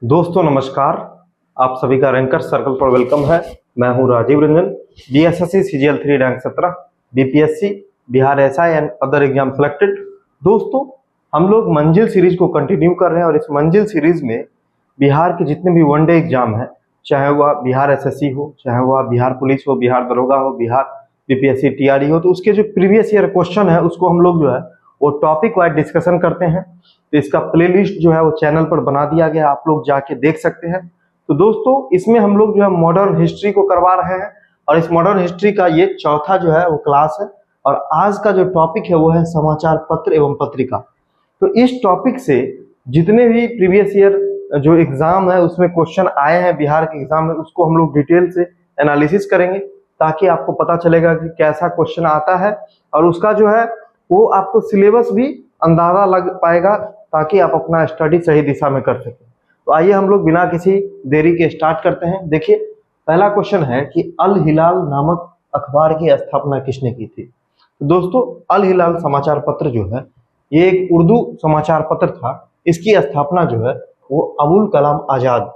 दोस्तों नमस्कार। आप सभी का रैंकर सर्कल पर वेलकम है। मैं हूं Rajiv Ranjan, BSSC CGL 3 rank 17, BPSC, Bihar SI and other exam selected. दोस्तों हम लोग मंजिल सीरीज को कंटिन्यू कर रहे हैं और इस मंजिल सीरीज में बिहार के जितने भी वनडे एग्जाम है, चाहे वह बिहार एसएससी हो, चाहे वह बिहार पुलिस हो, बिहार दरोगा हो, बिहार बीपीएससी टीआरई हो, तो उसके जो प्रीवियस ईयर क्वेश्चन है उसको हम लोग जो है वो टॉपिक वाइज डिस्कशन करते हैं। तो इसका प्लेलिस्ट जो है वो चैनल पर बना दिया गया, आप लोग जाके देख सकते हैं। तो दोस्तों इसमें हम लोग जो है मॉडर्न हिस्ट्री को करवा रहे हैं और इस मॉडर्न हिस्ट्री का ये चौथा जो है वो क्लास है। और आज का जो टॉपिक है वो है समाचार पत्र एवं पत्रिका। तो इस टॉपिक से जितने भी प्रीवियस ईयर जो एग्जाम है उसमें क्वेश्चन आए हैं बिहार के एग्जाम में, उसको हम लोग डिटेल से एनालिसिस करेंगे ताकि आपको पता चलेगा कि कैसा क्वेश्चन आता है और उसका जो है वो आपको सिलेबस भी अंदाजा लग पाएगा ताकि आप अपना स्टडी सही दिशा में कर सकें। तो आइए हम लोग बिना किसी देरी के स्टार्ट करते हैं। देखिए पहला क्वेश्चन है कि अल हिलाल नामक अखबार की स्थापना किसने की थी। तो दोस्तों अल हिलाल समाचार पत्र जो है ये एक उर्दू समाचार पत्र था। इसकी स्थापना जो है वो अबुल कलाम आजाद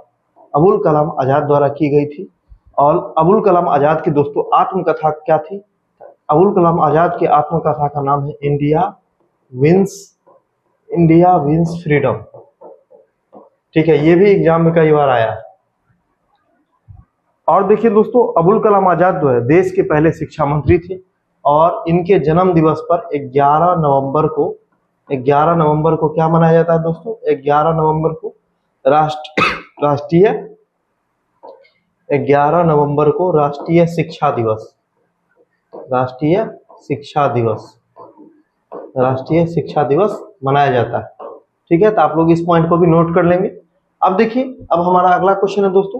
द्वारा की गई थी। और अबुल कलाम आजाद की दोस्तों आत्मकथा क्या थी? अबुल कलाम आजाद की आत्मकथा का नाम है इंडिया विंस फ्रीडम। ठीक है, ये भी एग्जाम में कई बार आया है। और देखिए दोस्तों अबुल कलाम आजाद जो है देश के पहले शिक्षा मंत्री थे और इनके जन्म दिवस पर 11 नवंबर को क्या मनाया जाता है दोस्तों? 11 नवंबर को राष्ट्रीय शिक्षा दिवस मनाया जाता है। ठीक है, तो आप लोग इस पॉइंट को भी नोट कर लेंगे। अब देखिए अब हमारा अगला क्वेश्चन है दोस्तों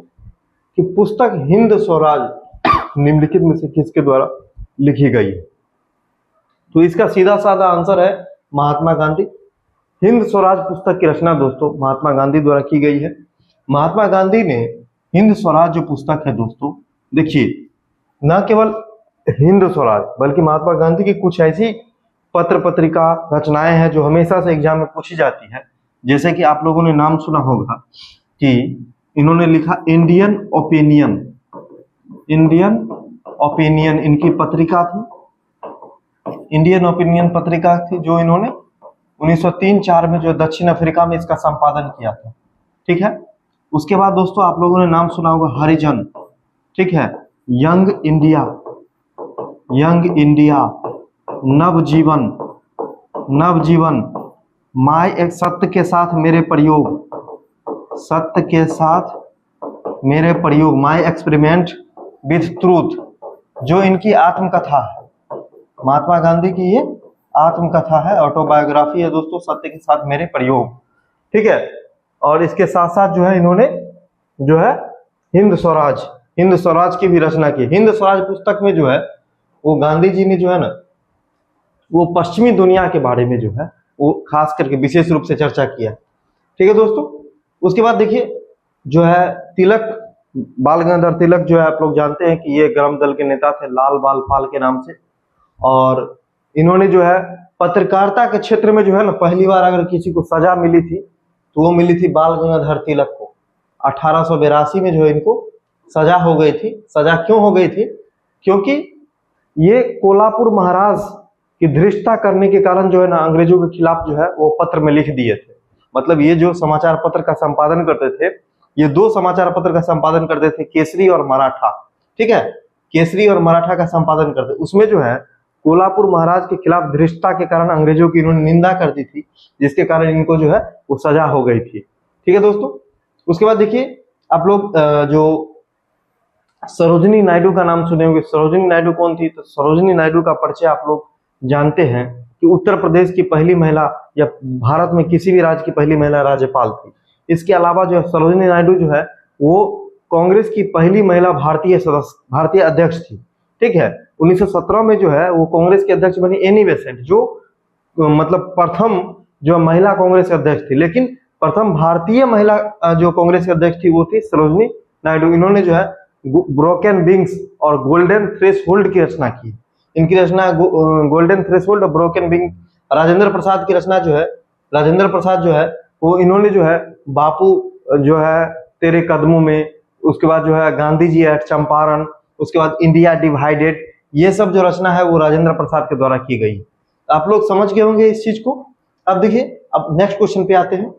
कि पुस्तक हिंद स्वराज निम्नलिखित में से किसके द्वारा लिखी गई है? तो इसका सीधा साधा आंसर है महात्मा गांधी। हिंद स्वराज पुस्तक की रचना दोस्तों महात्मा गांधी द्वारा की गई है। महात्मा गांधी ने हिंद स्वराज जो पुस्तक है दोस्तों, देखिए न केवल हिंद स्वराज बल्कि महात्मा गांधी की कुछ ऐसी पत्र पत्रिका रचनाएं हैं जो हमेशा से एग्जाम में पूछी जाती है। जैसे कि आप लोगों ने नाम सुना होगा कि इन्होंने लिखा इंडियन ओपिनियन इनकी पत्रिका थी। इंडियन ओपिनियन पत्रिका थी जो इन्होंने 1903-4 में जो दक्षिण अफ्रीका में इसका संपादन किया था। ठीक है, उसके बाद दोस्तों आप लोगों ने नाम सुना होगा हरिजन। ठीक है, यंग इंडिया, नवजीवन, सत्य के साथ मेरे प्रयोग, माय एक्सपेरिमेंट विथ ट्रूथ, जो इनकी आत्मकथा है। महात्मा गांधी की ये आत्मकथा है, ऑटोबायोग्राफी है दोस्तों, सत्य के साथ मेरे प्रयोग। ठीक है, और इसके साथ साथ जो है इन्होंने जो है हिंद स्वराज की भी रचना की। हिंद स्वराज पुस्तक में जो है वो गांधी जी ने जो है ना वो पश्चिमी दुनिया के बारे में जो है वो खास करके विशेष रूप से चर्चा किया। ठीक है दोस्तों, उसके बाद देखिए जो है तिलक, बाल गंगाधर तिलक जो है आप लोग जानते हैं कि ये गर्म दल के नेता थे, लाल बाल पाल के नाम से। और इन्होंने जो है पत्रकारिता के क्षेत्र में जो है ना पहली बार अगर किसी को सजा मिली थी तो वो मिली थी बाल गंगाधर तिलक को। 1882 में जो है इनको सजा हो गई थी। सजा क्यों हो गई थी? क्योंकि ये कोल्हापुर महाराज की धृष्टता करने के कारण जो है ना अंग्रेजों के खिलाफ जो है वो पत्र में लिख दिए थे। मतलब ये जो समाचार पत्र का संपादन करते थे, ये दो समाचार पत्र का संपादन करते थे, केसरी और मराठा। ठीक है, केसरी और मराठा का संपादन करते, उसमें जो है कोल्हापुर महाराज के खिलाफ धृष्टता के कारण अंग्रेजों की इन्होंने निंदा कर दी थी, जिसके कारण इनको जो है वो सजा हो गई थी। ठीक है दोस्तों, उसके बाद देखिए आप लोग जो सरोजिनी नायडू का नाम सुने होंगे। सरोजिनी नायडू कौन थी? तो सरोजिनी नायडू का परिचय आप लोग जानते हैं कि उत्तर प्रदेश की पहली महिला या भारत में किसी भी राज्य की पहली महिला राज्यपाल थी। इसके अलावा जो है सरोजिनी नायडू जो है वो कांग्रेस की पहली महिला भारतीय अध्यक्ष थी। ठीक है, 1917 में जो है वो कांग्रेस के अध्यक्ष बनी एनी बेसेंट, जो मतलब प्रथम जो महिला कांग्रेस के अध्यक्ष थी। लेकिन प्रथम भारतीय महिला जो कांग्रेस के अध्यक्ष थी वो थी सरोजिनी नायडू। इन्होंने जो है ब्रोकन विंग्स और गोल्डन थ्रेशोल्ड की रचना की। इनकी रचना गोल्डन थ्रेशोल्ड और ब्रोकन विंग। राजेंद्र प्रसाद की रचना जो है, राजेंद्र प्रसाद जो है वो इन्होंने जो है बापू जो है तेरे कदमों में, उसके बाद जो है गांधी जी एट चंपारण, उसके बाद इंडिया डिवाइडेड, ये सब जो रचना है वो राजेंद्र प्रसाद के द्वारा की गई। आप लोग समझ गए होंगे इस चीज को। अब देखिए, अब नेक्स्ट क्वेश्चन पे आते हैं।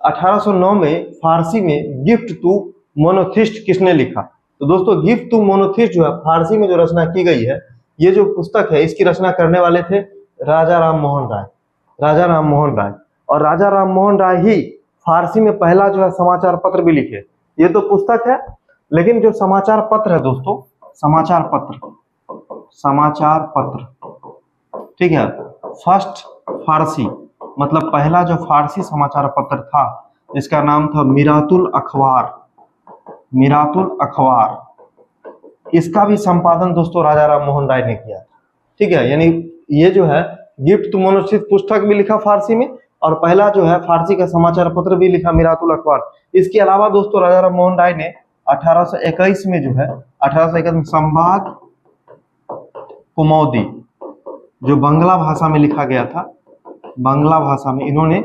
1809 में फारसी में गिफ्ट टू मोनोथिस्ट किसने लिखा? तो दोस्तों गिफ्ट टू मोनोथिस्ट जो है फारसी में जो रचना की गई है, ये जो पुस्तक है इसकी रचना करने वाले थे राजा राम मोहन राय। राजा राम मोहन राय, और राजा राम मोहन राय ही फारसी में पहला जो है समाचार पत्र भी लिखे। ये तो पुस्तक है, लेकिन जो समाचार पत्र है दोस्तों, समाचार पत्र, समाचार पत्र, ठीक है, फर्स्ट फारसी, मतलब पहला जो फारसी समाचार पत्र था, इसका नाम था मिरातुल अखबार। मिरातुल अखबार, इसका भी संपादन दोस्तों राजा राम मोहन राय ने किया। ठीक है, यानी ये जो है गिफ्ट टू मोनोथिस्ट पुस्तक भी लिखा फारसी में, और पहला जो है फारसी का समाचार पत्र भी लिखा मिरातुल अखबार। इसके अलावा दोस्तों राजा राम मोहन राय ने 1821 में जो है 1821 में संवाद कुमौदी, जो बांग्ला भाषा में लिखा गया था, बांग्ला भाषा में इन्होंने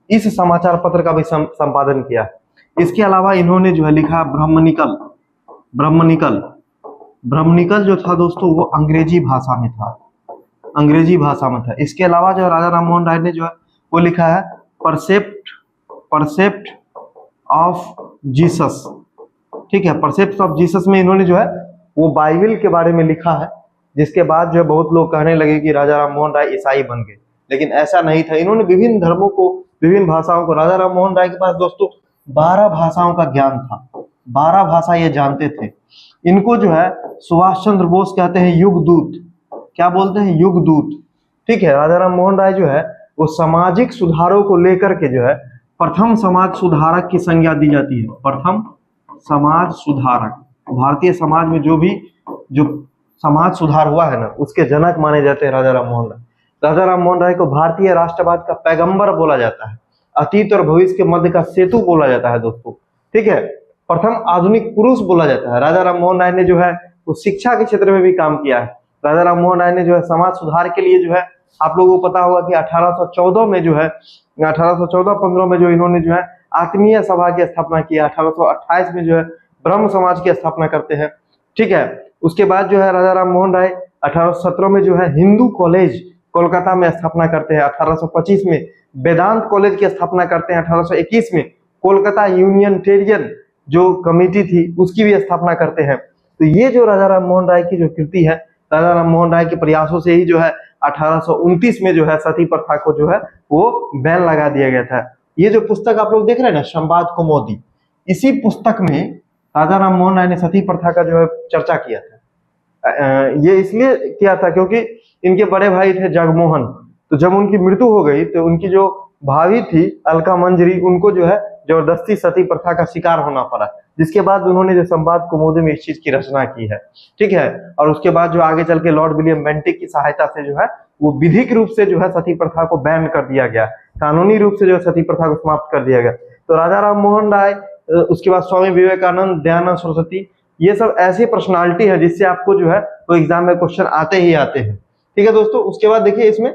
इस समाचार पत्र का भी संपादन किया। इसके अलावा इन्होंने जो है लिखा ब्रह्मनिकल। ब्रह्मनिकल, ब्रह्मनिकल जो था दोस्तों वो अंग्रेजी भाषा में था, अंग्रेजी भाषा में था। इसके अलावा जो राजा राम मोहन राय ने जो है वो लिखा है परसेप्ट ऑफ जीसस। ठीक है, परसेप्ट ऑफ जीसस में इन्होंने जो है वो बाइबल के बारे में लिखा है, जिसके बाद जो है बहुत लोग कहने लगे कि राजा राम मोहन राय ईसाई बन गए, लेकिन ऐसा नहीं था। इन्होंने विभिन्न धर्मों को, विभिन्न भाषाओं को, राजा राम मोहन राय के पास दोस्तों 12 भाषाओं का ज्ञान था, 12 भाषा ये जानते थे। इनको जो है सुभाष चंद्र बोस कहते हैं युग दूत। क्या बोलते हैं? युग दूत। ठीक है, राजा राम मोहन राय जो है वो सामाजिक सुधारों को लेकर के जो है प्रथम समाज सुधारक की संज्ञा दी जाती है। प्रथम समाज सुधारक, भारतीय समाज में जो भी जो समाज सुधार हुआ है ना, उसके जनक माने जाते हैं राजा राम मोहन राय। राजा राम मोहन राय को भारतीय राष्ट्रवाद का पैगंबर बोला जाता है, अतीत और भविष्य के मध्य का सेतु बोला जाता है दोस्तों। ठीक है, प्रथम आधुनिक पुरुष बोला जाता है। राजा राम मोहन राय ने जो है वो शिक्षा के क्षेत्र में भी काम किया है। राजा राम मोहन राय ने जो है समाज सुधार के लिए जो है, आप लोगों को पता होगा कि 1814 में जो है 1814-15 में जो इन्होंने जो है आत्मीय सभा की स्थापना की। 1828 में जो है ब्रह्म समाज की स्थापना करते हैं। ठीक है, उसके बाद जो है राजा राम मोहन राय 1817 में जो है हिंदू कॉलेज कोलकाता में स्थापना करते हैं। 1825 में वेदांत कॉलेज की स्थापना करते हैं। 1821 में कोलकाता यूनियन जो कमेटी थी उसकी भी स्थापना करते हैं। तो ये जो राजा राम मोहन राय की जो कृति है, राजा राम मोहन राय के प्रयासों से ही जो है 1829 में जो है सती प्रथा को जो है वो बैन लगा दिया गया था। ये जो पुस्तक आप लोग देख रहे हैं ना, संवाद कुमौदी, इसी पुस्तक में राजा राम मोहन राय ने सती प्रथा का जो है चर्चा किया था। ये इसलिए किया था क्योंकि इनके बड़े भाई थे जगमोहन, तो जब उनकी मृत्यु हो गई तो उनकी जो भाभी थी अलका मंजरी, उनको जो है जबरदस्ती सती प्रथा का शिकार होना पड़ा, जिसके बाद उन्होंने जो संवाद कुमौदी में इस चीज की रचना की है। ठीक है, और उसके बाद जो आगे चल के लॉर्ड विलियम बेंटिक की सहायता से जो है वो विधिक रूप से जो है सती प्रथा को बैन कर दिया गया, कानूनी रूप से जो है सती प्रथा को समाप्त कर दिया गया। तो राजा राम मोहन राय, उसके बाद स्वामी विवेकानंद, दयानंद सरस्वती, ये सब ऐसी पर्सनालिटी है जिससे आपको जो है वो एग्जाम में क्वेश्चन आते ही आते हैं। ठीक है दोस्तों, उसके बाद देखिए इसमें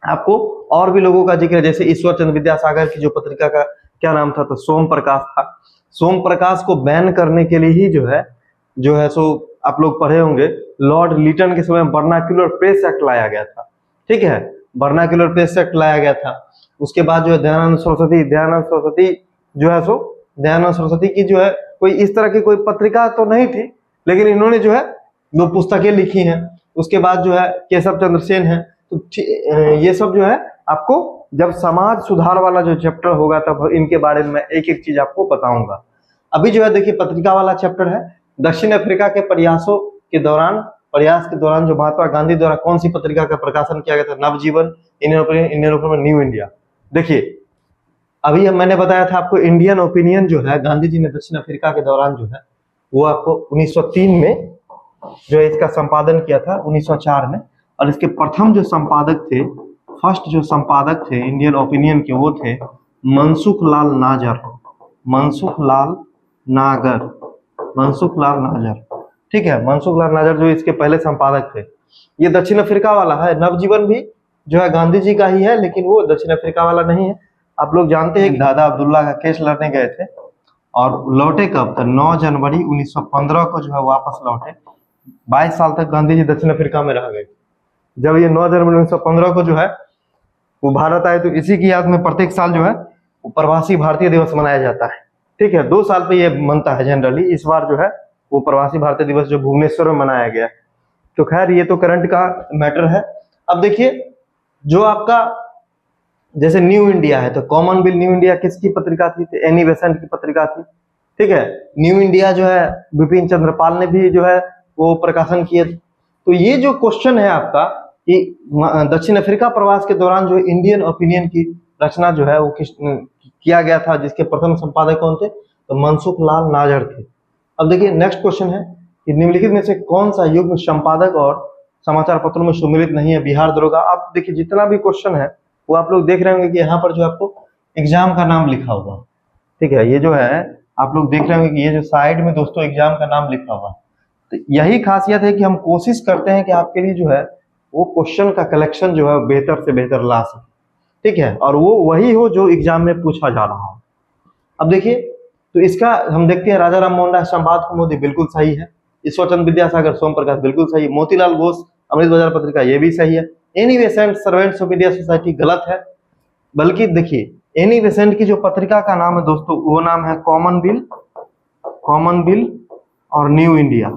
आपको और भी लोगों का जिक्र है, जैसे ईश्वर चंद्र विद्यासागर की जो पत्रिका का क्या नाम था, तो सोम प्रकाश था। सोम प्रकाश को बैन करने के लिए ही जो है सो आप लोग पढ़े होंगे, लॉर्ड लिटन के समय वर्नाक्युलर प्रेस एक्ट लाया गया था। ठीक है, वर्नाक्युलर प्रेस एक्ट लाया गया था। उसके बाद जो है दयानंद सरस्वती जो है सो दयानंद सरस्वती की जो है कोई इस तरह की कोई पत्रिका तो नहीं थी, लेकिन इन्होंने जो है 2 पुस्तकें लिखी हैं। उसके बाद जो है केशव चंद्र सेन है। तो ये सब जो है आपको जब समाज सुधार वाला जो चैप्टर होगा तब इनके बारे में एक एक चीज आपको बताऊंगा। अभी जो है देखिए पत्रिका वाला चैप्टर है। दक्षिण अफ्रीका के प्रयास के दौरान जो महात्मा गांधी द्वारा कौन सी पत्रिका का प्रकाशन किया गया था? नवजीवन, इंडियन ओपिनियन, न्यू इंडिया। देखिए अभी मैंने बताया था आपको इंडियन ओपिनियन जो है गांधी जी ने दक्षिण अफ्रीका के दौरान जो है वो आपको 1903 में जो इसका संपादन किया था, 1904 में। और इसके प्रथम जो संपादक थे, फर्स्ट जो संपादक थे इंडियन ओपिनियन के, वो थे मनसुख लाल नागर। ठीक है, मनसुख लाल नागर जो इसके पहले संपादक थे। ये दक्षिण अफ्रीका वाला है। नवजीवन भी जो है गांधी जी का ही है, लेकिन वो दक्षिण अफ्रीका वाला नहीं है। आप लोग जानते हैं कि दादा अब्दुल्ला का केस लड़ने गए थे और लौटे कब? तो 9 जनवरी 1915 को जो है वापस लौटे। 22 साल तक गांधी जी दक्षिण अफ्रीका में रह गए। जब ये 9 जनवरी 1915 को जो है वो भारत आए, तो इसी की याद में प्रत्येक साल जो है वो प्रवासी भारतीय दिवस मनाया जाता है। ठीक है, 2 साल पे ये मनता है जनरली। इस बार जो है वो प्रवासी भारतीय दिवस जो भुवनेश्वर में मनाया गया। तो खैर ये तो करंट का मैटर है। अब देखिए जो आपका जैसे न्यू इंडिया है, तो कॉमनवेल्थ न्यू इंडिया किसकी पत्रिका थी? तो एनी बेसेंट की पत्रिका थी। ठीक है, न्यू इंडिया जो है बिपिन चंद्रपाल ने भी जो है वो प्रकाशन किए। तो ये जो क्वेश्चन है आपका कि दक्षिण अफ्रीका प्रवास के दौरान जो इंडियन ओपिनियन की रचना जो है वो किया गया था, जिसके प्रथम संपादक कौन थे? तो मनसुख लाल नाजर थे। अब देखिए नेक्स्ट क्वेश्चन है कि निम्नलिखित में से कौन सा युग्म संपादक और समाचार पत्रों में सम्मिलित नहीं है? बिहार दरोगा। आप देखिए जितना भी क्वेश्चन है वो आप लोग देख रहे होंगे कि यहाँ पर जो आपको एग्जाम का नाम लिखा हुआ। ठीक है, ये जो है आप लोग देख रहे होंगे कि ये जो साइड में दोस्तों एग्जाम का नाम लिखा हुआ। तो यही खासियत है कि हम कोशिश करते हैं कि आपके लिए जो है वो क्वेश्चन का कलेक्शन जो है बेहतर से बेहतर ला सके। ठीक है, और वो वही हो जो एग्जाम में पूछा जा रहा हो। अब देखिए तो इसका हम देखते हैं, राजा राम मोहन राय संपादक मोदी बिल्कुल सही है। ईश्वरचंद्र विद्यासागर सोम प्रकाश बिल्कुल सही। मोतीलाल घोष अमृत बाजार पत्रिका ये भी सही है। Annie Besant servants of India society गलत है। बल्कि देखिए एनी बेसेंट की जो पत्रिका का नाम है दोस्तों वो नाम है कॉमनवेल्थ और न्यू इंडिया।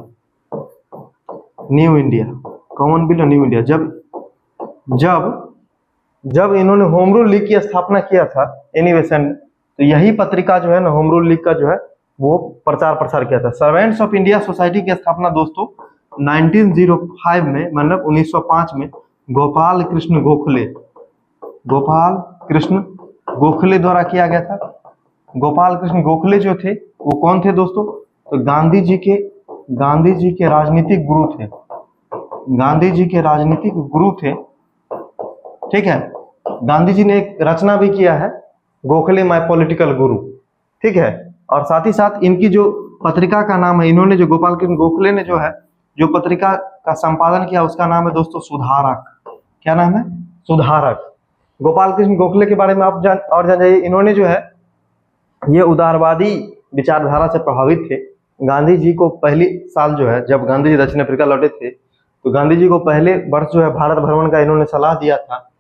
कॉमनवेल्थ और न्यू इंडिया। जब इन्होंने होम रूल लीग की स्थापना किया था एनी बेसेंट, तो यही पत्रिका जो है ना होम रूल लीग का जो है वो प्रचार प्रसार किया था। सर्वेंट्स ऑफ इंडिया सोसाइटी की स्थापना दोस्तों 1905 में, मतलब 1905 में गोपाल कृष्ण गोखले द्वारा किया गया था। गोपाल कृष्ण गोखले जो थे वो कौन थे दोस्तों? तो गांधी जी के राजनीतिक गुरु थे। ठीक है, गांधी जी ने एक रचना भी किया है, गोखले माय पॉलिटिकल गुरु। ठीक है, और साथ ही साथ इनकी जो पत्रिका का नाम है, इन्होंने जो गोपाल कृष्ण गोखले ने जो है जो पत्रिका का संपादन किया उसका नाम है दोस्तों सुधारक। क्या नाम है? सुधारक। गोपाल कृष्ण गोखले के बारे में आप जान जाइए। इन्होंने जो है ये उदारवादी विचारधारा से प्रभावित थे। गांधी जी को पहली साल जो है जब गांधी जी दक्षिण अफ्रीका लौटे थे, तो गांधी जी को पहले वर्ष जो है भारत भ्रमण का इन्होंने सलाह दिया था।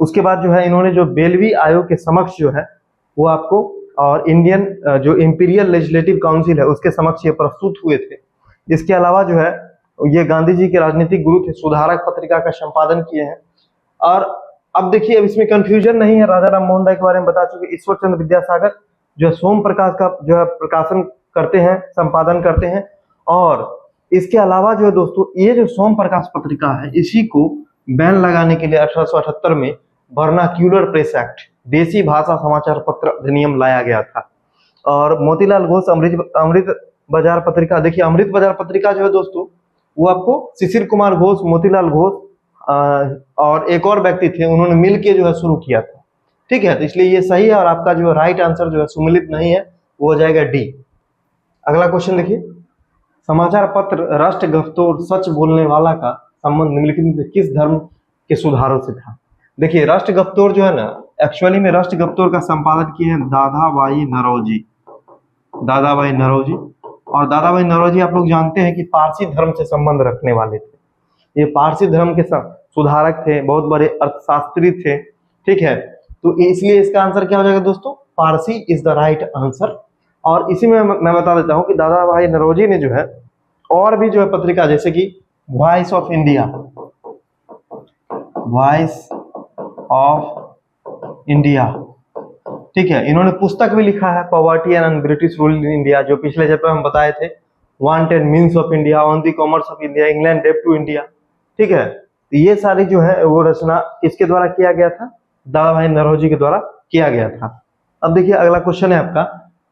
उसके बाद जो है इन्होंने जो बेलवी आयोग के समक्ष जो है वो आपको, और इंडियन जो इंपीरियल लेजिस्लेटिव काउंसिल है उसके समक्ष ये प्रस्तुत हुए थे। इसके अलावा जो है ये गांधी जी के राजनीतिक गुरु थे। सुधारक पत्रिका का संपादन किए हैं। और अब देखिए अब इसमें कंफ्यूजन नहीं है, राजा राम मोहन राय के बारे में बता चुके। ईश्वरचंद्र विद्यासागर जो है सोम प्रकाश का जो है प्रकाशन करते हैं, संपादन करते हैं। और इसके अलावा जो है दोस्तों ये जो सोम प्रकाश पत्रिका है इसी को बैन लगाने के लिए 1878 में वर्नाक्यूलर प्रेस एक्ट, देसी भाषा समाचार पत्र अधिनियम लाया गया था। और मोतीलाल घोष अमृत बाजार पत्रिका, देखिए अमृत बाजार पत्रिका जो है दोस्तों वो आपको शिशिर कुमार घोष, मोतीलाल घोष और एक और व्यक्ति थे, उन्होंने मिलकर जो है शुरू किया था। ठीक है, तो इसलिए ये सही है और आपका जो राइट आंसर जो है सुमिलित नहीं है, वो हो जाएगा डी। अगला क्वेश्चन देखिए, समाचार पत्र राष्ट्र गफ्तौर सच बोलने वाला का संबंध निम्नलिखित में किस धर्म के सुधारों से था? देखिए राष्ट्र गफ्तौर जो है ना, एक्चुअली में राष्ट्र गफ्तौर का संपादन किए हैं दादाभाई नौरोजी। और दादाभाई नौरोजी आप लोग जानते हैं कि पारसी धर्म से संबंध रखने वाले थे। ये पारसी धर्म के सुधारक थे, बहुत बड़े अर्थशास्त्री थे। ठीक है, तो इसलिए इसका आंसर क्या हो जाएगा दोस्तों? Parsi is the right answer. और इसी में मैं बता देता हूं कि दादाभाई नौरोजी ने जो है और भी जो है पत्रिका जैसे कि वॉइस ऑफ इंडिया, ठीक है, इन्होंने पुस्तक भी लिखा है poverty and British rule in India, जो पिछले चैप्टर में बताए थे, wanted means of India, on the commerce of India, England debt to India. ठीक है, तो ये सारी जो है वो रचना किसके द्वारा किया गया था? दादाभाई नौरोजी के द्वारा किया गया था। अब देखिए अगला क्वेश्चन है आपका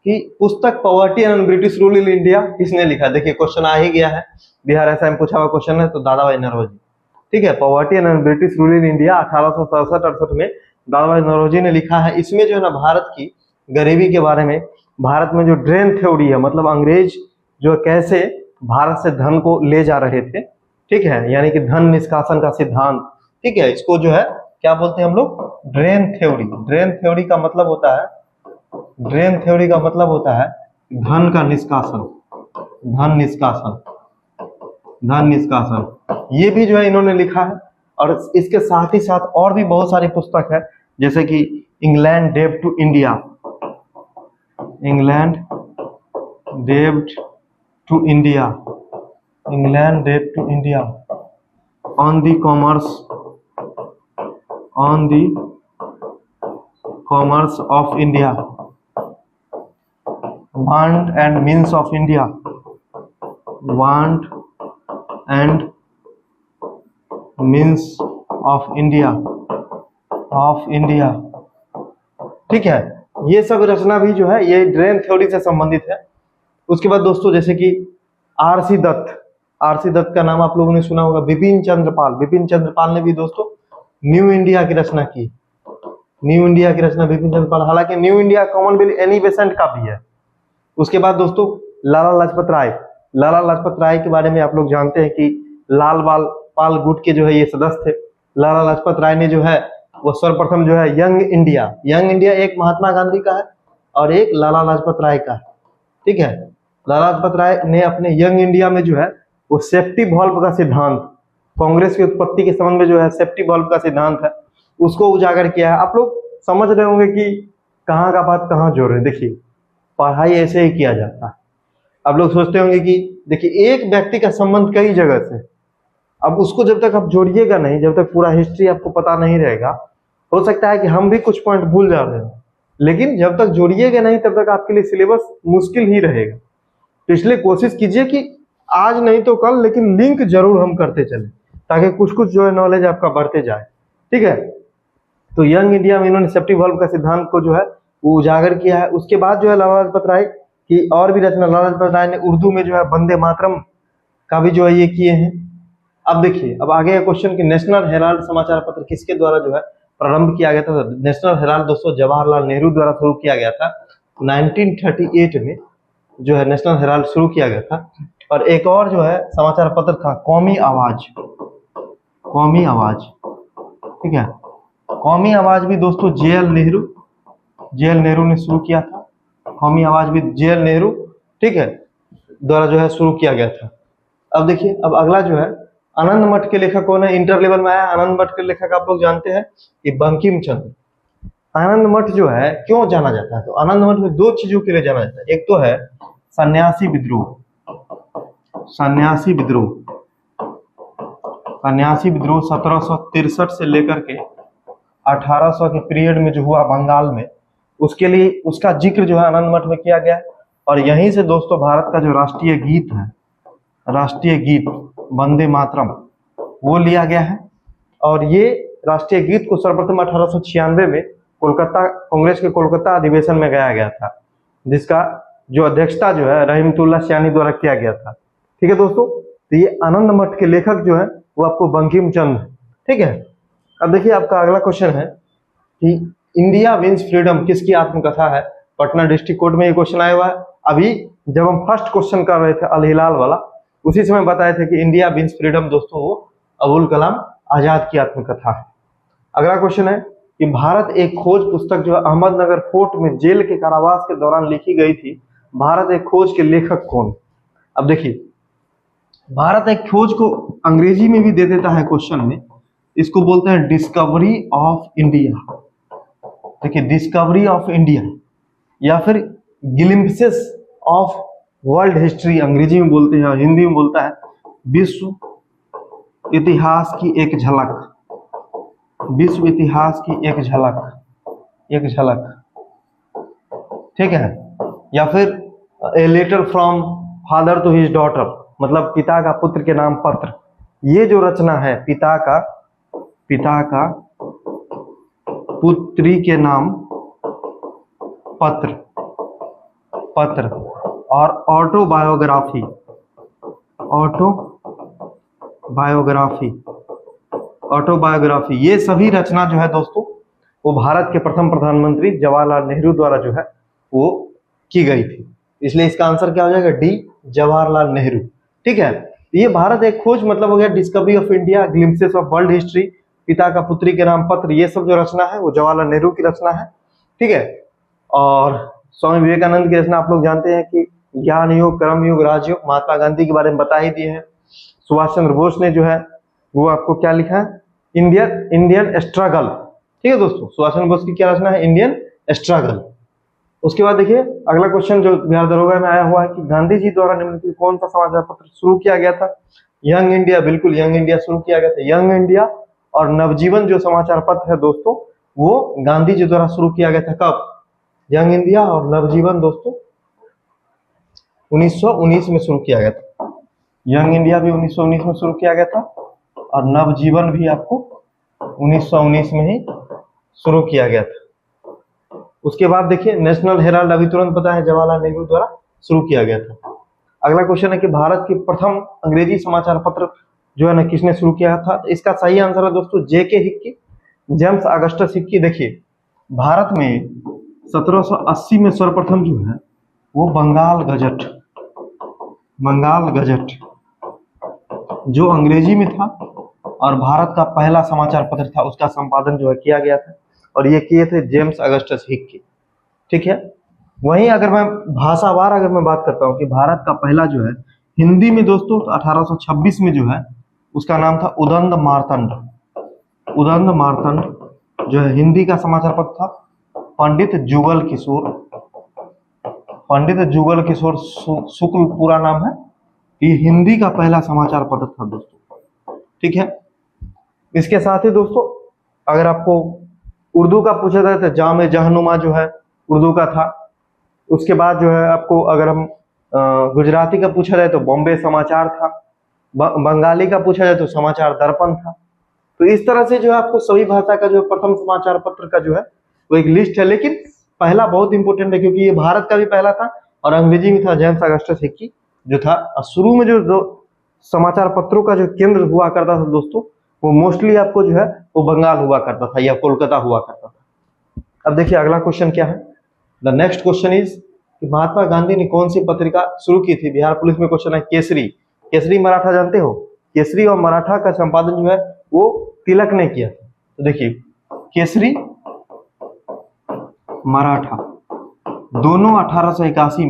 कि पुस्तक poverty and British rule in India किसने लिखा? देखिए क्वेश्चन आ ही गया है, बिहार ऐसा में पूछा हुआ क्वेश्चन है, तो दादाभाई नौरोजी। ठीक है, poverty and British rule in India 1867-68 में दादाभाई नौरोजी ने लिखा है। इसमें जो है ना भारत की गरीबी के बारे में, भारत में जो ड्रेन थ्योरी है, मतलब अंग्रेज जो कैसे भारत से धन को ले जा रहे थे, ठीक है, यानी कि धन निष्कासन का सिद्धांत, ठीक है, इसको जो है क्या बोलते हैं हम लोग, ड्रेन थ्योरी। ड्रेन थ्योरी का मतलब होता है, ड्रेन थ्योरी का मतलब होता है धन का निष्कासन, धन निष्कासन, धन निष्कासन। ये भी जो है इन्होंने लिखा है। और इसके साथ ही साथ और भी बहुत सारी पुस्तक है, जैसे कि इंग्लैंड डेब्ट टू इंडिया, इंग्लैंड डेब्ट टू इंडिया, इंग्लैंड डेब्ट to India, on the commerce, on the commerce of India, want and means of India, want and means of India, of India. ठीक है, ये सब रचना भी जो है ये ड्रेन थ्योरी से संबंधित है। उसके बाद दोस्तों जैसे कि आरसी दत्त, आरसी दत्त का नाम आप लोगों ने सुना होगा। बिपिन चंद्र पाल, बिपिन चंद्र पाल ने भी दोस्तों न्यू इंडिया की रचना की, न्यू इंडिया की रचना बिपिन चंद्र पाल। हालांकि new India Commonwealth Annie Besant का भी है। उसके बाद दोस्तों लाला लाजपत राय, लाला लाजपत राय के बारे में आप लोग जानते हैं कि लाल बाल पाल गुट के जो है ये सदस्य थे। लाला लाजपत राय ने जो है वो सर्वप्रथम जो है यंग इंडिया, यंग इंडिया एक महात्मा गांधी का है और एक लाला लाजपत राय का है। ठीक है, लाला लाजपत राय ने अपने यंग इंडिया में जो है वो सेफ्टी वॉल्व का सिद्धांत, कांग्रेस की उत्पत्ति के संबंध में जो है सेफ्टी वॉल्व का सिद्धांत है उसको उजागर किया है। आप लोग समझ रहे होंगे कि कहाँ का बात कहाँ जोड़ रहे हैं। देखिए पढ़ाई ऐसे ही किया जाता है। आप लोग सोचते होंगे कि देखिए एक व्यक्ति का संबंध कई जगह से, अब उसको जब तक आप जोड़िएगा नहीं, जब तक पूरा हिस्ट्री आपको पता नहीं रहेगा, हो सकता है कि हम भी कुछ पॉइंट भूल जा रहे हैं, लेकिन जब तक जोड़िएगा नहीं तब तक आपके लिए सिलेबस मुश्किल ही रहेगा। तो इसलिए कोशिश कीजिए कि आज नहीं तो कल, लेकिन लिंक जरूर हम करते चले ताकि कुछ कुछ जो है नॉलेज आपका बढ़ते जाए। ठीक है, तो यंग इंडिया में इन्होंने सेफ्टी वॉल्व का सिद्धांत को जो है वो उजागर किया है। उसके बाद जो है लाला लाजपत राय की और भी रचना, लाला लाजपत राय ने उर्दू में जो है वंदे मातरम का भी जो है ये किए हैं। अब देखिए अब आगे क्वेश्चन कि नेशनल हेराल्ड समाचार पत्र किसके द्वारा जो है प्रारंभ किया गया था। नेशनल हेराल्ड दोस्तों जवाहरलाल नेहरू द्वारा शुरू किया गया था 1938 में जो है नेशनल हेराल्ड शुरू किया गया था। और एक और जो है समाचार पत्र था कौमी आवाज, कौमी आवाज। ठीक है, कौमी आवाज भी दोस्तों जेएल नेहरू ने शुरू किया था। कौमी आवाज भी जेएल नेहरू, ठीक है, द्वारा जो है शुरू किया गया था। अब देखिए अब अगला जो है आनंद मठ के लेखक कौन है, इंटर लेवल में आया। आनंद मठ के लेखक आप लोग जानते हैं कि बंकिम चंद्र। आनंद मठ जो है क्यों जाना जाता है, तो आनंद मठ में दो चीजों के लिए जाना जाता है। एक तो है सन्यासी विद्रोह, सन्यासी विद्रोह, सन्यासी विद्रोह 1763 से लेकर के 1800 के पीरियड में जो हुआ बंगाल में, उसके लिए उसका जिक्र जो है आनंद मठ में किया गया। और यहीं से दोस्तों भारत का जो राष्ट्रीय गीत है, राष्ट्रीय गीत वंदे मातरम, वो लिया गया है। और ये राष्ट्रीय गीत को सर्वप्रथम 1896 में कोलकाता कांग्रेस के कोलकाता अधिवेशन में गाया गया था, जिसका जो अध्यक्षता जो है रहीमतुल्लाह सयानी द्वारा किया गया था। ठीक है दोस्तों, तो ये आनंद मठ के लेखक जो है वो आपको बंकिम चंद्र। ठीक है, अब देखिए आपका अगला क्वेश्चन है कि इंडिया विंस फ्रीडम किसकी आत्मकथा है। पटना डिस्ट्रिक्ट कोर्ट में ये क्वेश्चन आया हुआ है। अभी जब हम फर्स्ट क्वेश्चन कर रहे थे अल हिलाल वाला, उसी समय बताए थे कि इंडिया विंस फ्रीडम दोस्तों वो अबुल कलाम आजाद की आत्मकथा है। अगला क्वेश्चन है कि भारत एक खोज पुस्तक जो है अहमदनगर फोर्ट में जेल के कारावास के दौरान लिखी गई थी, भारत एक खोज के लेखक कौन। अब देखिए भारत एक खोज को अंग्रेजी में भी दे देता है क्वेश्चन में, इसको बोलते हैं डिस्कवरी ऑफ इंडिया। देखिए डिस्कवरी ऑफ इंडिया या फिर ग्लिम्पसेस ऑफ वर्ल्ड हिस्ट्री अंग्रेजी में बोलते हैं, हिंदी में बोलता है विश्व इतिहास की एक झलक, विश्व इतिहास की एक झलक, एक झलक। ठीक है, या फिर a letter from father to his daughter, मतलब पिता का पुत्र के नाम पत्र। ये जो रचना है पिता का पुत्री के नाम पत्र, पत्र और ऑटोबायोग्राफी, ऑटोबायोग्राफी, ऑटोबायोग्राफी, ये सभी रचना जो है दोस्तों वो भारत के प्रथम प्रधानमंत्री जवाहरलाल नेहरू द्वारा जो है वो की गई थी। इसलिए इसका आंसर क्या हो जाएगा, डी, जवाहरलाल नेहरू। ठीक है, ये भारत एक खोज मतलब हो गया discovery of India, glimpses of world history, पिता का पुत्री के नाम पत्र, ये सब जो रचना है वो जवाहरलाल नेहरू की रचना है। ठीक है, और स्वामी विवेकानंद की रचना आप लोग जानते हैं कि ज्ञान योग, कर्म योग, राजयोग। महात्मा गांधी के बारे में बता ही दिए हैं। सुभाष चंद्र बोस ने जो है वो आपको क्या लिखा है, इंडियन स्ट्रगल। ठीक है दोस्तों, सुभाष चंद्र बोस की क्या रचना है, इंडियन स्ट्रगल। उसके बाद देखिए अगला क्वेश्चन जो बिहार दरोगा में आया हुआ है कि गांधी जी द्वारा निम्नलिखित कौन सा समाचार पत्र शुरू किया गया था। यंग इंडिया, बिल्कुल यंग इंडिया शुरू किया गया था। यंग इंडिया और नवजीवन जो समाचार पत्र है दोस्तों वो गांधी जी द्वारा शुरू किया गया था। कब? यंग इंडिया और नवजीवन दोस्तों 1919 में शुरू किया गया था। यंग इंडिया भी 1919 में शुरू किया गया था और नवजीवन भी आपको 1919 में ही शुरू किया गया था। उसके बाद देखिए नेशनल हेराल्ड अभी तुरंत पता है जवाहरलाल नेहरू द्वारा शुरू किया गया था। अगला क्वेश्चन है कि भारत के प्रथम अंग्रेजी समाचार पत्र जो है ना किसने शुरू किया था। तो इसका सही आंसर है दोस्तों जेके हिक्की, जेम्स अगस्टस हिक्की। देखिए भारत में 1780 में सर्वप्रथम जो है वो बंगाल गजट जो अंग्रेजी में था और भारत का पहला समाचार पत्र था, उसका संपादन जो है किया गया था और ये किए थे जेम्स अगस्टस हिक्की। ठीक है, वहीं अगर मैं भाषावार अगर मैं बात करता हूँ कि भारत का पहला जो है हिंदी में दोस्तों तो 1826 में जो है उसका नाम था उदंड मार्तंड जो है हिंदी का समाचार पत्र था। पंडित जुगल किशोर शुक्ल पूरा नाम है। ये हिंदी का पहला समाचार पत्र था दोस्तों। ठीक है, इसके साथ ही दोस्तों अगर आपको उर्दू का पूछा जाए तो जामे जहनुमा जो है उर्दू का था। उसके बाद जो है आपको अगर हम गुजराती का पूछा जाए तो बॉम्बे समाचार था। बंगाली का पूछा जाए तो समाचार दर्पण था। तो इस तरह से जो है आपको सभी भाषा का जो प्रथम समाचार पत्र का जो है वो एक लिस्ट है, लेकिन पहला बहुत इंपॉर्टेंट है क्योंकि ये भारत का भी पहला था और अंग्रेजी में था, जेम्स अगस्टस हिक्की जो था। और शुरू में जो समाचार पत्रों का जो केंद्र हुआ करता था दोस्तों वो मोस्टली आपको जो है वो बंगाल हुआ करता था या कोलकाता हुआ करता था। अब देखिए अगला क्वेश्चन क्या है। द नेक्स्ट क्वेश्चन इज कि महात्मा गांधी ने कौन सी पत्रिका शुरू की थी। बिहार पुलिस में क्वेश्चन है केसरी मराठा जानते हो। केसरी और मराठा का संपादन जो है वो तिलक ने किया था। तो देखिए केसरी मराठा दोनों 1881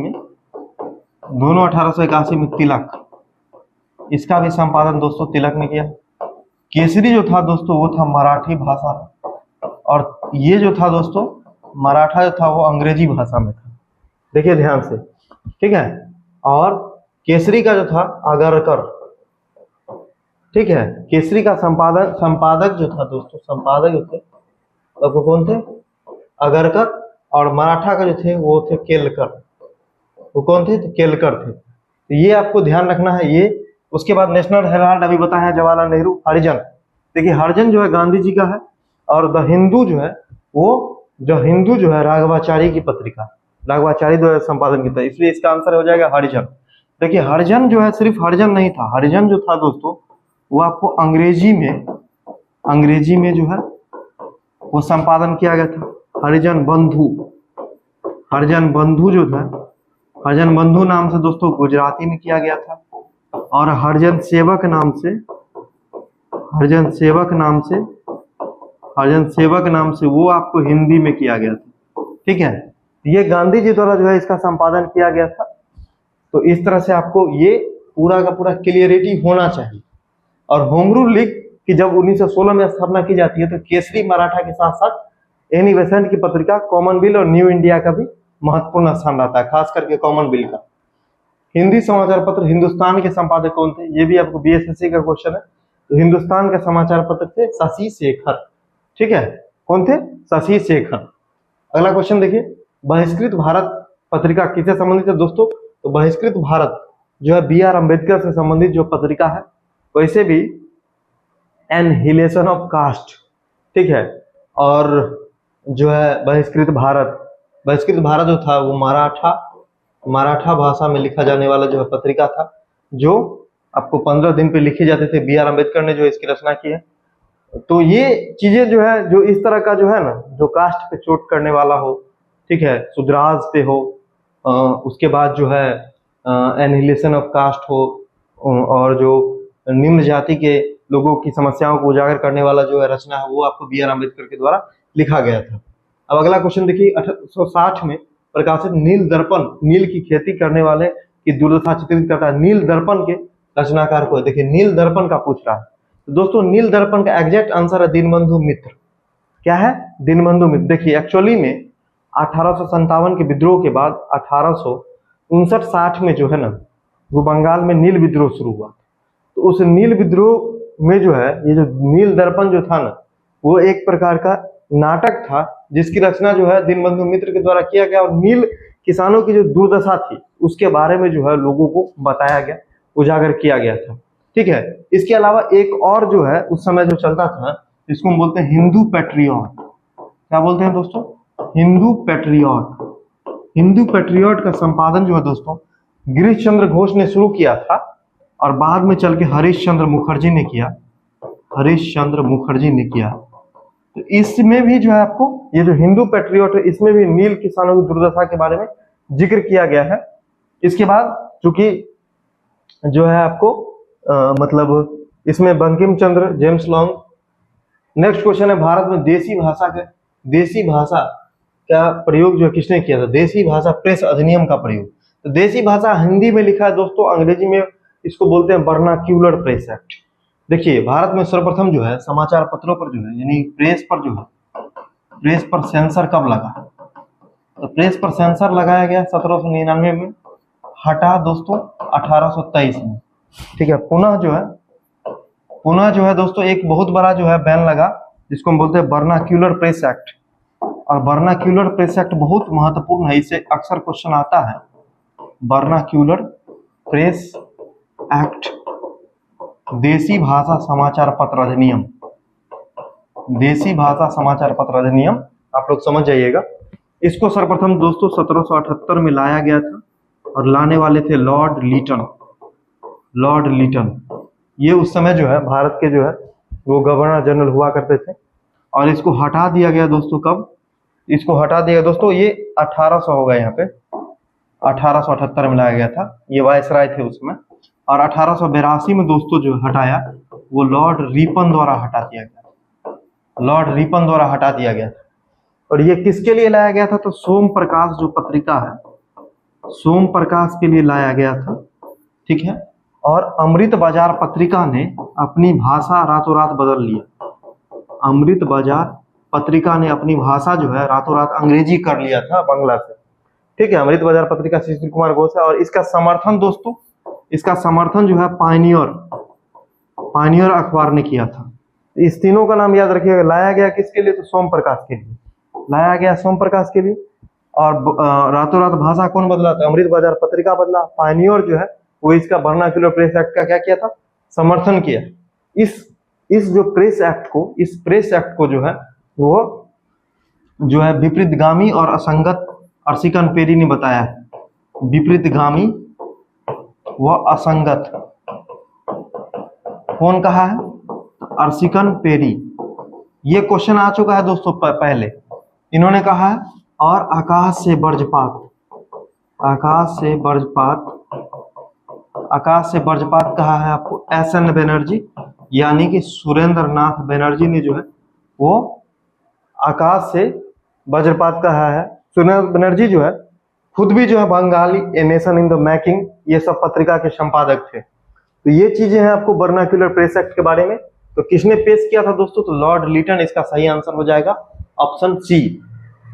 में तिलक, इसका भी संपादन दोस्तों तिलक ने किया। केसरी जो था दोस्तों वो था मराठी भाषा और ये जो था दोस्तों मराठा जो था वो अंग्रेजी भाषा में था। देखिए ध्यान से, ठीक है। और केसरी का जो था अगरकर, ठीक है। केसरी का संपादक जो था दोस्तों, संपादक जो थे वो कौन थे, अगरकर। और मराठा का जो थे वो थे केलकर। वो कौन थे, तो केलकर थे। तो ये आपको ध्यान रखना है ये। उसके बाद नेशनल हेराल्ड अभी बताया जवाहरलाल नेहरू। हरिजन, देखिए हरिजन जो है गांधी जी का है। और द हिंदू जो है वो जो है राघवाचारी की पत्रिका, राघवाचारी द्वारा संपादन की था, इसलिए इसका आंसर हो जाएगा हरिजन। देखिए हरिजन जो है सिर्फ हरिजन नहीं था, हरिजन जो था दोस्तों वो आपको अंग्रेजी में जो है वो संपादन किया गया था। हरिजन बंधु जो था, हरिजन बंधु नाम से दोस्तों गुजराती में किया गया था। और हरिजन सेवक नाम से वो आपको हिंदी में किया गया था, ठीक है। ये गांधी जी द्वारा जो है इसका संपादन किया गया था। तो इस तरह से आपको ये पूरा का पूरा क्लियरिटी होना चाहिए। और होम रूल लीग की जब 1916 में स्थापना की जाती है तो केसरी मराठा के साथ साथ एनी बेसेंट की पत्रिका कॉमनवेल्थ और न्यू इंडिया का भी महत्वपूर्ण स्थान रहता है, खास करके कॉमनवेल्थ का। हिंदी समाचार पत्र हिंदुस्तान के संपादक कौन थे, ये भी आपको बीएसएससी का क्वेश्चन है। तो हिंदुस्तान का समाचार पत्र थे शशि शेखर, ठीक है। कौन थे, शशि शेखर। अगला क्वेश्चन देखिए, बहिष्कृत भारत पत्रिका किससे संबंधित है दोस्तों। तो बहिष्कृत भारत जो है बी आर अम्बेडकर से संबंधित जो पत्रिका है, वैसे भी एनहिलेशन ऑफ कास्ट, ठीक है। और जो है बहिष्कृत भारत जो था वो मराठा भाषा में लिखा जाने वाला जो है पत्रिका था, जो आपको 15 दिन पे लिखे जाते थे। बी आर अम्बेडकर ने जो इसकी रचना की है। तो ये चीजें जो है जो इस तरह का जो है ना, जो कास्ट पे चोट करने वाला हो, ठीक है, सुधराज पे हो, उसके बाद जो है एनहिलेशन ऑफ कास्ट हो, और जो निम्न जाति के लोगों की समस्याओं को उजागर करने वाला जो है रचना है वो आपको B.आर. अम्बेडकर के द्वारा लिखा गया था। अब अगला क्वेश्चन देखिए, 1860 में प्रकाशित नील दर्पण, नील की खेती करने वाले की दुर्दशा चित्रित करता है। नील दर्पण के रचनाकार को देखिए, नील दर्पण का पूछ रहा है। तो दोस्तों नील दर्पण का एग्जैक्ट आंसर है दीनबंधु मित्र। क्या है? दीनबंधु मित्र। देखिए एक्चुअली में 1857 के विद्रोह के बाद 1859-60 में जो है ना, वो बंगाल में नील विद्रोह शुरू हुआ। तो उस नील विद्रोह में जो है ये जो नील दर्पण जो था ना, वो एक प्रकार का नाटक था जिसकी रचना जो है दीनबंधु मित्र के द्वारा किया गया, और नील किसानों की जो दुर्दशा थी उसके बारे में जो है लोगों को बताया गया, उजागर किया गया था। ठीक है, इसके अलावा एक और जो है उस समय जो चलता था, इसको हम बोलते हैं हिंदू पैट्रियट। क्या बोलते हैं दोस्तों? हिंदू पैट्रियट। हिंदू पैट्रियट का संपादन जो है दोस्तों गिरीश चंद्र घोष ने शुरू किया था, और बाद में चल के हरीश चंद्र मुखर्जी ने किया। हरीश चंद्र मुखर्जी ने किया। तो इसमें भी जो है आपको ये जो हिंदू पैट्रियट है, इसमें भी नील किसानों की दुर्दशा के बारे में जिक्र किया गया है। इसके बाद चूंकि जो है आपको मतलब इसमें Bankim Chandra, James long. Next question है, भारत में देसी भाषा का प्रयोग जो है किसने किया था? देसी भाषा प्रेस अधिनियम का प्रयोग। तो देसी भाषा हिंदी में लिखा है दोस्तों, अंग्रेजी में इसको बोलते हैं वर्नाक्यूलर प्रेस एक्ट। देखिए भारत में सर्वप्रथम जो है समाचार पत्रों पर जो है यानी प्रेस पर जो है, प्रेस पर सेंसर कब लगा? तो प्रेस पर सेंसर लगाया गया 1799 में, हटा दोस्तों 1823 में। ठीक है, पुनः जो है दोस्तों एक बहुत बड़ा जो है बैन लगा जिसको हम बोलते हैं वर्नाक्यूलर प्रेस एक्ट। और वर्नाक्यूलर प्रेस एक्ट बहुत महत्वपूर्ण है, इससे अक्सर क्वेश्चन आता है। वर्नाक्यूलर प्रेस एक्ट, देसी भाषा समाचार पत्र अधिनियम, देसी भाषा समाचार पत्र अधिनियम आप लोग समझ जाइएगा। इसको सर्वप्रथम दोस्तों 1778 में लाया गया था, और लाने वाले थे लॉर्ड लीटन। लॉर्ड लीटन ये उस समय जो है भारत के जो है वो गवर्नर जनरल हुआ करते थे। और इसको हटा दिया गया दोस्तों, कब इसको हटा दिया दोस्तों? ये 1800 होगा, यहाँ पे 1878 में लाया गया था, ये वायसराय थे उसमें। और 1882 में दोस्तों जो हटाया वो लॉर्ड रिपन द्वारा हटा दिया गया, लॉर्ड रिपन द्वारा हटा दिया गया। और ये किसके लिए लाया गया था? तो सोम प्रकाश जो पत्रिका है, सोम प्रकाश के लिए लाया गया था। ठीक है, और अमृत बाजार पत्रिका ने अपनी भाषा रातों रात बदल लिया। अमृत बाजार पत्रिका ने अपनी भाषा जो है रातों रात अंग्रेजी कर लिया था बांग्ला से। ठीक है, अमृत बाजार पत्रिका शिशिर कुमार घोष है। और इसका समर्थन दोस्तों, इसका समर्थन जो है पायनियर अखबार ने किया था। इस तीनों का नाम याद रखिएगा। लाया गया किसके लिए? तो सोम प्रकाश के लिए लाया गया, सोम प्रकाश के लिए। और रातों रात भाषा कौन बदला था? अमृत बाजार पत्रिका बदला। पायनियर जो है वो इसका वर्नाक्यूलर प्रेस एक्ट का क्या किया था? समर्थन किया। इस जो प्रेस एक्ट को, इस प्रेस एक्ट को जो है वो जो है विपरीतगामी और असंगत अर्सिकन पेरी ने बताया है। विपरीतगामी व असंगत कौन कहा है? अर्सिकन पेरी। ये क्वेश्चन आ चुका है दोस्तों पहले, इन्होंने कहा है। और आकाश से वज्रपात, आकाश से वज्रपात, आकाश से वज्रपात कहा है आपको एस.एन. बनर्जी, यानी कि सुरेंद्र नाथ बनर्जी ने जो है वो आकाश से वज्रपात कहा है। सुरेंद्र बनर्जी जो है खुद भी जो है Bengali, a nation in the making, ये सब पत्रिका के संपादक थे। तो ये चीजें हैं आपको वर्नाक्यूलर प्रेस एक्ट के बारे में। तो किसने पेश किया था दोस्तों? तो लॉर्ड लीटन। इसका सही आंसर हो जाएगा ऑप्शन सी।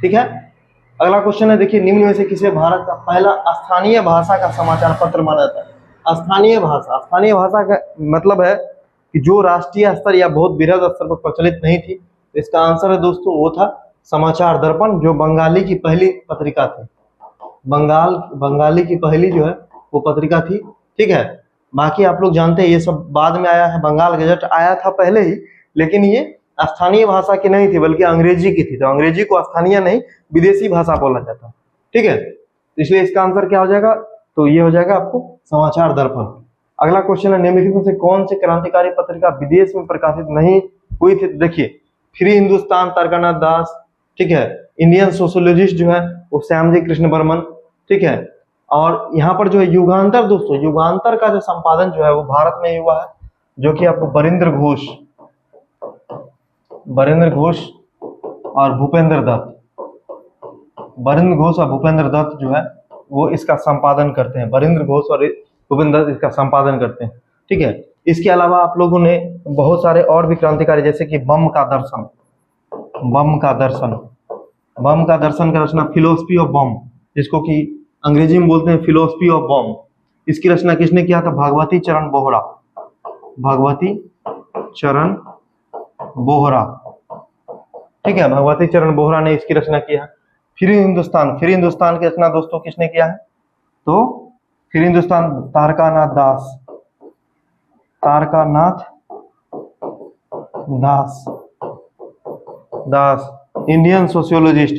ठीक है, अगला क्वेश्चन है, देखिए निम्न में से किसे भारत का पहला स्थानीय भाषा का समाचार पत्र माना जाता है? स्थानीय भाषा, स्थानीय भाषा का मतलब है कि जो राष्ट्रीय स्तर या बहुत बृहद स्तर पर प्रचलित नहीं थी। इसका आंसर है दोस्तों वो था समाचार दर्पण, जो बंगाली की पहली पत्रिका थी। बंगाली की पहली जो है वो पत्रिका थी। ठीक है, बाकी आप लोग जानते हैं ये सब बाद में आया है। बंगाल गजट आया था पहले ही, लेकिन ये स्थानीय भाषा की नहीं थी बल्कि अंग्रेजी की थी। तो अंग्रेजी को स्थानीय नहीं विदेशी भाषा बोला जाता। ठीक है, इसलिए इसका आंसर क्या हो जाएगा? तो ये हो जाएगा आपको समाचार दर्पण। अगला क्वेश्चन है, निम्नलिखित में से कौन सी क्रांतिकारी पत्रिका विदेश में प्रकाशित नहीं हुई थी? देखिए फ्री हिंदुस्तान तारकानाथ दास। ठीक है, इंडियन सोशोलॉजिस्ट जो है वो श्यामजी कृष्ण बर्मन। ठीक है, और यहाँ पर जो है युगांतर दोस्तों, युगांतर का जो संपादन जो है वो भारत में ही हुआ है। जो कि आपको बरिंद्र घोष और भूपेंद्र दत्त, बरिंद्र घोष और भूपेंद्र दत्त जो है वो इसका संपादन करते हैं। बरिंद्र घोष और भूपेंद्र दत्त इसका संपादन करते हैं। ठीक है, इसके अलावा आप लोगों ने बहुत सारे और भी क्रांतिकारी, जैसे कि बम का दर्शन का रचना फिलोसफी ऑफ बम, जिसको कि अंग्रेजी में बोलते हैं फिलोसफी ऑफ बम, इसकी रचना किसने किया था? भगवती चरण बोहरा। ठीक है, भगवती चरण बोहरा ने इसकी रचना किया है। फिर हिंदुस्तान की रचना दोस्तों किसने किया है? तो फिर हिंदुस्तान तारकानाथ दास। इंडियन सोशियोलॉजिस्ट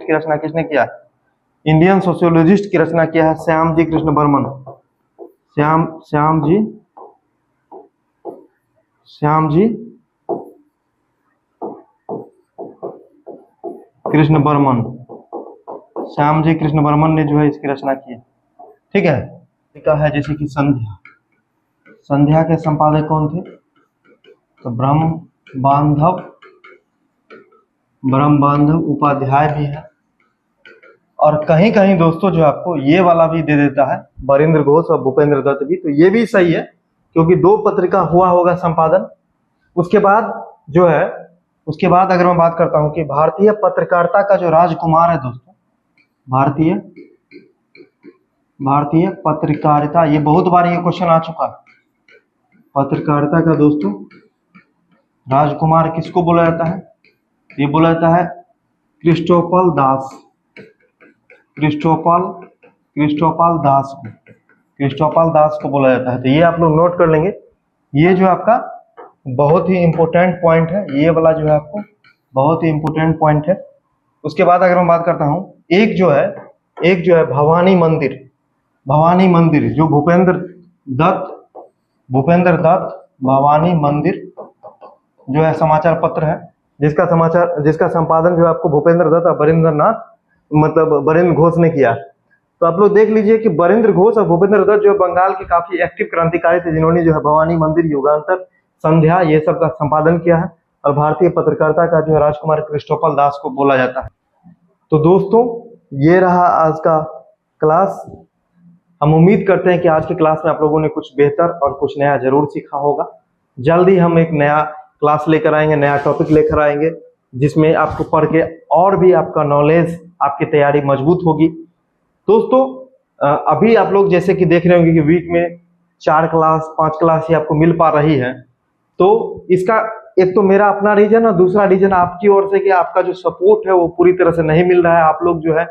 की रचना किसने किया है? इंडियन सोशियोलॉजिस्ट की रचना किया है श्याम जी कृष्ण बर्मन। श्याम जी कृष्ण बर्मन ने जो है इसकी रचना की है। ठीक है, है जैसे कि संध्या के संपादक कौन थे? तो ब्रह्म बांधव उपाध्याय भी है। और कहीं कहीं दोस्तों जो आपको ये वाला भी दे देता है, बरिंद्र घोष और भूपेंद्र दत्त भी, तो ये भी सही है क्योंकि 2 पत्रिका हुआ होगा संपादन। उसके बाद अगर मैं बात करता हूं कि भारतीय पत्रकारिता का जो राजकुमार है दोस्तों, भारतीय पत्रकारिता, ये बहुत बार ये क्वेश्चन आ चुका है। पत्रकारिता का दोस्तों राजकुमार किसको बोला जाता है? ये बोला जाता है क्रिस्टोफल दास को बोला जाता है। तो ये आप लोग नोट कर लेंगे। ये जो आपका बहुत ही इंपॉर्टेंट पॉइंट है, ये वाला जो है आपको बहुत ही इंपॉर्टेंट पॉइंट है। उसके बाद अगर मैं बात करता हूं, एक जो है भवानी मंदिर जो भूपेंद्र दत्त भवानी मंदिर जो है समाचार पत्र है, जिसका संपादन जो है आपको भूपेंद्र दत्त और बरिंद्र घोष ने किया। तो आप लोग देख लीजिए कि बरिंद्र घोष और भूपेंद्र दत्त जो बंगाल के काफी एक्टिव क्रांतिकारी थे, जिन्होंने जो है भवानी मंदिर, युगांतर, संध्या, ये सब का संपादन किया है। और भारतीय पत्रकारिता का जो है राजकुमार क्रिस्टोफल दास को बोला जाता है। तो दोस्तों ये रहा आज का क्लास। हम उम्मीद करते हैं कि आज की क्लास में आप लोगों ने कुछ बेहतर और कुछ नया जरूर सीखा होगा। जल्दी हम एक नया क्लास लेकर आएंगे, नया टॉपिक लेकर आएंगे, जिसमें आपको पढ़ के और भी आपका नॉलेज, आपकी तैयारी मजबूत होगी। दोस्तों अभी आप लोग जैसे कि देख रहे होंगे कि वीक में 4 क्लास 5 क्लास ही आपको मिल पा रही है। तो इसका एक तो मेरा अपना रीजन और दूसरा रीजन आपकी ओर से कि आपका जो सपोर्ट है वो पूरी तरह से नहीं मिल रहा है। आप लोग जो है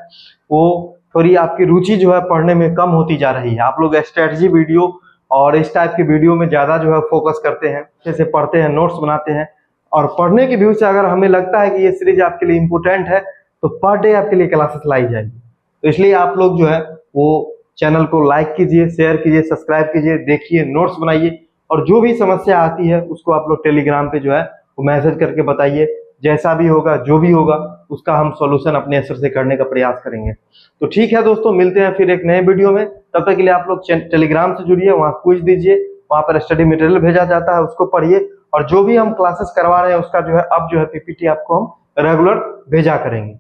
वो थोड़ी आपकी रुचि जो है पढ़ने में कम होती जा रही है। आप लोग स्ट्रेटजी वीडियो और इस टाइप की वीडियो में ज्यादा जो है फोकस करते हैं, जैसे पढ़ते हैं, नोट्स बनाते हैं। और पढ़ने के व्यू से अगर हमें लगता है कि ये सीरीज आपके लिए इंपॉर्टेंट है तो पर डे आपके लिए क्लासेस लाई जाएगी। तो इसलिए आप लोग जो है वो चैनल को लाइक कीजिए, शेयर कीजिए, सब्सक्राइब कीजिए, देखिए, नोट्स बनाइए। और जो भी समस्या आती है उसको आप लोग टेलीग्राम पे जो है वो मैसेज करके बताइए। जैसा भी होगा, जो भी होगा, उसका हम सॉल्यूशन अपने असर से करने का प्रयास करेंगे। तो ठीक है दोस्तों, मिलते हैं फिर एक नए वीडियो में। तब तक के लिए आप लोग टेलीग्राम से जुड़िए, वहाँ क्विज दीजिए, वहाँ पर स्टडी मटेरियल भेजा जाता है, उसको पढ़िए। और जो भी हम क्लासेस करवा रहे हैं उसका जो है अब जो है पीपीटी आपको हम रेगुलर भेजा करेंगे।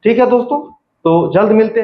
ठीक है दोस्तों, तो जल्द मिलते हैं।